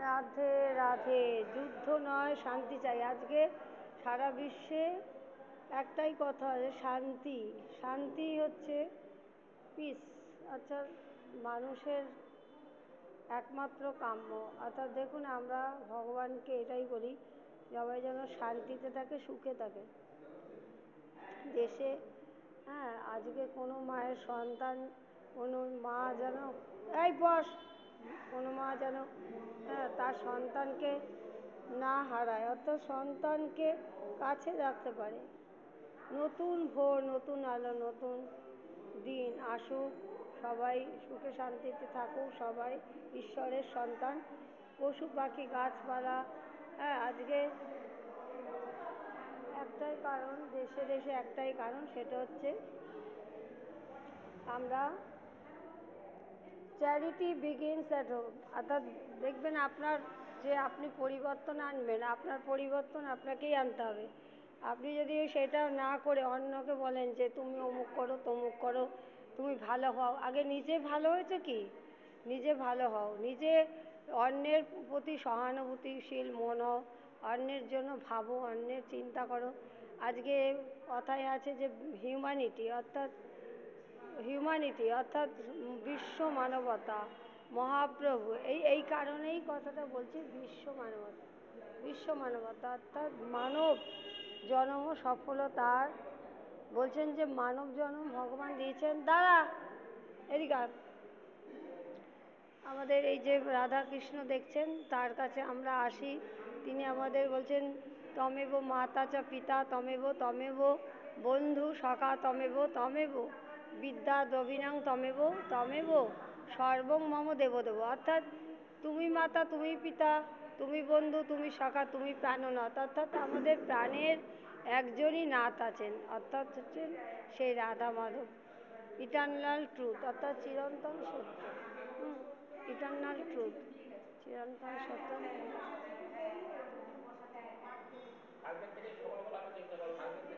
রাধে রাধে। যুদ্ধ নয়, শান্তি চাই। আজকে সারা বিশ্বে একটাই কথা, যে শান্তি। শান্তি হচ্ছে পিস, অর্থাৎ মানুষের একমাত্র কাম্য। অর্থাৎ দেখুন, আমরা ভগবানকে এটাই বলি, সবাই যেন শান্তিতে থাকে, সুখে থাকে দেশে। হ্যাঁ, আজকে কোনো মায়ের সন্তান, কোনো মা যেন কোনো মা যেন তার সন্তানকে না হারায়, অর্থাৎ সন্তানকে কাছে রাখতে পারে। নতুন ভোর, নতুন আলো, নতুন দিন আসুক, সবাই সুখে শান্তিতে থাকুক, সবাই ঈশ্বরের সন্তান। পশু পাখি গাছপালা, আজকে একটাই কারণ, দেশে দেশে একটাই কারণ, সেটা হচ্ছে আমরা চ্যারিটি বিগিনস অ্যাট হোম। অর্থাৎ দেখবেন, আপনার যে আপনি পরিবর্তন আনবেন, আপনার পরিবর্তন আপনাকেই আনতে হবে। আপনি যদি সেটা না করে অন্যকে বলেন যে তুমি অমুক করো, তমুক করো, তুমি ভালো হও, আগে নিজে ভালো হয়েছে কি? নিজে ভালো হও, নিজে অন্যের প্রতি সহানুভূতিশীল মন হও, অন্যের জন্য ভাবো, অন্যের চিন্তা করো। আজকে কথায় আছে যে হিউম্যানিটি অর্থাৎ বিশ্ব মানবতা, মহাপ্রভু, এই কারণেই কথাটা বলছি, বিশ্ব মানবতা অর্থাৎ মানব জন্ম সফলতার। বলছেন যে মানব জন্ম ভগবান দিয়েছেন। এদিকে আমাদের এই যে রাধা কৃষ্ণ দেখছেন, তার কাছে আমরা আসি। তিনি আমাদের বলছেন, তমেব মাতা চ পিতা তমেব, তমেব বন্ধু সখা তমেব, তমেব বিদ্যা দ্রবিণাং তমেব, তমেব সর্বং মম দেবদেব। অর্থাৎ তুমি মাতা, তুমি পিতা, তুমি বন্ধু, তুমি সখা, তুমি প্রাণনাথ। অর্থাৎ আমাদের প্রাণের একজনই নাথ আছেন, অর্থাৎ হচ্ছেন সেই রাধা মাধব। ইটার্নাল ট্রুথ, অর্থাৎ চিরন্তন সত্য। ইটার্নাল ট্রুথ, চিরন্তন সত্য।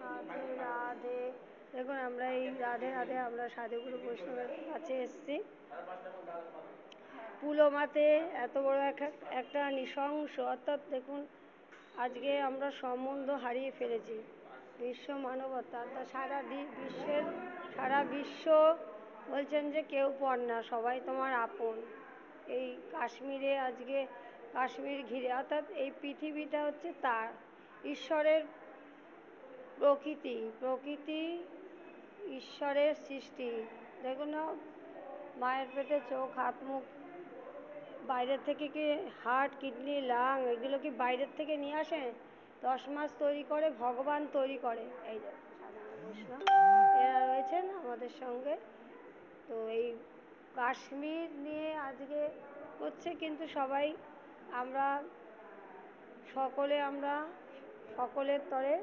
রাধে রাধে। দেখুন, আমরা এই রাধে রাধে আমরা সাধুগুরু বৈষ্ণবের কাছে এসেছি। পুলমাতে এত বড় একটা নৃশংস, অর্থাৎ দেখুন, আজকে আমরা সম্বন্ধ হারিয়ে ফেলেছি। বিশ্ব মানবতা অর্থাৎ সারা বিশ্ব বলছেন যে কেউ পর না, সবাই তোমার আপন। এই কাশ্মীরে আজকে কাশ্মীর ঘিরে, অর্থাৎ এই পৃথিবীটা হচ্ছে তার ঈশ্বরের প্রকৃতি ঈশ্বরের সৃষ্টি। দেখুন না, মায়ের পেটে চোখ, হাত, মুখ, বাইরের থেকে কি হার্ট, কিডনি, লাং, এগুলো কি বাইরের থেকে নিয়ে আসে? 10 মাস তৈরি করে ভগবান তৈরি করে। এই যে বৈষ্ণব এরা রয়েছেন আমাদের সঙ্গে। তো এই কাশ্মীর নিয়ে আজকে হচ্ছে, কিন্তু সবাই আমরা সকলের তরে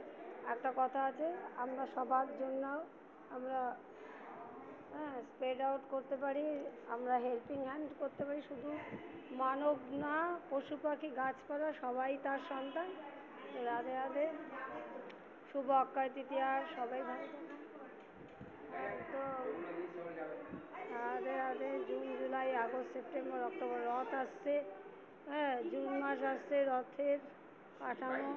একটা কথা আছে, আমরা সবার জন্য আমরা স্প্রেড আউট করতে পারি, আমরা হেল্পিং হ্যান্ড করতে পারি। শুধু মানব না, পশু পাখি গাছপালা সবাই তার সন্তান। রাধে রাধে। শুভ অক্ষয় তৃতীয়ার সবাই ভালো থাকুন। একদম Radhe Radhe. June, July, August, September, October, রথ আসছে। জুন মাস আসছে, রথের কাঠামো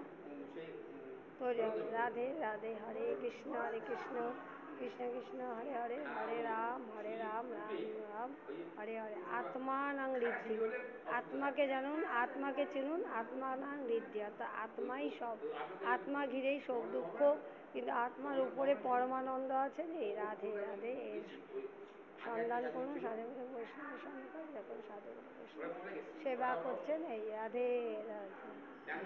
তৈরি হবে। রাধে রাধে। হরে কৃষ্ণ কৃষ্ণ কৃষ্ণ হরে হরে, হরে রাম রাম রাম হরে হরে। আত্মানাং ঋদ্ধি, আত্মাকে জানুন, আত্মাকে চিনুন। আত্মানাং ঋদ্ধি অর্থাৎ আত্মাই সব, আত্মা ঘিরেই সুখ দুঃখ, কিন্তু আত্মার উপরে পরমানন্দ আছেন। এই রাধে রাধে, এর সন্ধান করুন। সাধুগুরু বৈষ্ণবের সন্ধান করুন, দেখুন সাধুগুরু বৈষ্ণব সেবা করছেন। এই রাধে রাধে।